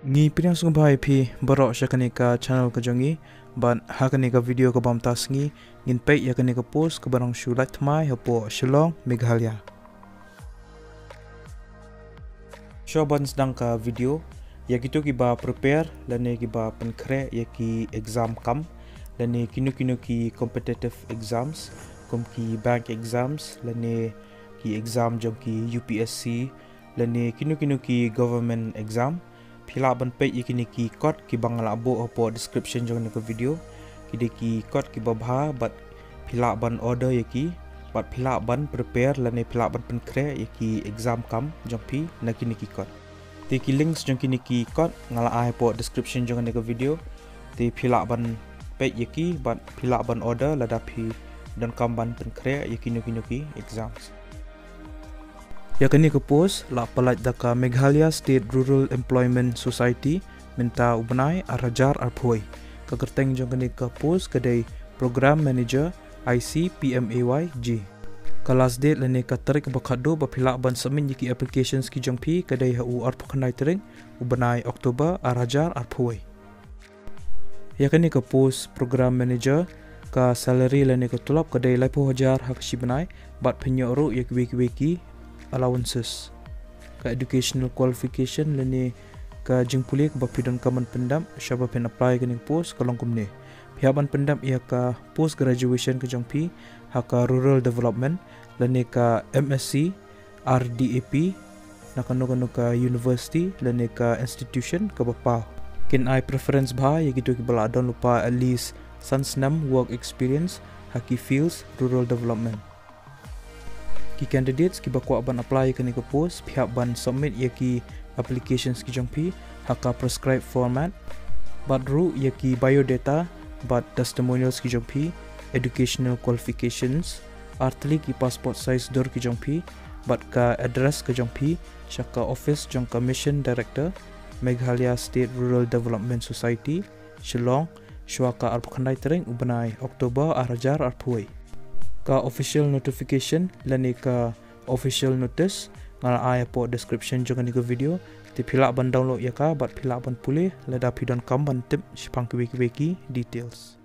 Ngi pinang sung bhai phi borok shakani ka channel ka jongi ban hakani ka video ka bam tas ngi ngin pe yakani ka post ka barang shu lat thmai hapo Shillong Meghalaya. Shoban sedang ka video yakitu ki ba prepare lane ki ba penkre yaki exam kam lane kinu ki competitive exams kom ki bank exams lane ki exam jom ki UPSC lane kinu ki government exam phila ban pe yakini ki code ki bangala bo opo description jong ko video ki ki code ki babha bat phila ban order yaki bat phila ban prepare lane phila ban penkre yaki exam kam jong pi nakini ki code ti ki links jong kini ki code ngala ai po description jong ko video ti phila ban pe yaki bat phila ban order lada phi dan kam ban penkre yaki ki exams. Yakini ke post la palat daka Meghalaya State Rural Employment Society minta ubanai arajar arphoi ka kerteng jong kini ke post kedai program manager ICPMAY G kelas date lene ka tarik bakhado bapila ban submit yiki applications ki jong pi kedai hu arpkhanai tering ubanai Oktober arajar arphoi. Yakini ke post program manager ka salary lene ka tulap kedai laipo hajar hakshi banai bat penyoru yaki wiki allowances ka educational qualification lene ka jingpulik bapidon kaman pendam syaba pen apply kening post kalong kumne pihaban pendam ia ka post graduation ke jongpi haka rural development lene ka MSc RDAP nakano ka university lene ka institution ka bapa kin I preference bha yagitu ki bala don lupa at least sansnam work experience haki fields rural development. Ki candidates ki bakwa ban apply kani ke post pihak ban submit yaki applications ki jongpi haka prescribed format bat ru yaki biodata bat testimonials ki jongpi educational qualifications artli ki passport size dor ki jongpi bat ka address ke jongpi syaka office jong commission director Meghalaya State Rural Development Society Shillong syaka arpkhandai tering ubanai Oktober arajar arphuai ka official notification lani ka official notice ngala ai po description jong ni ko video ti phila ban download ya ka bat phila ban pulih lada pidon kam ban tip sipang wiki details.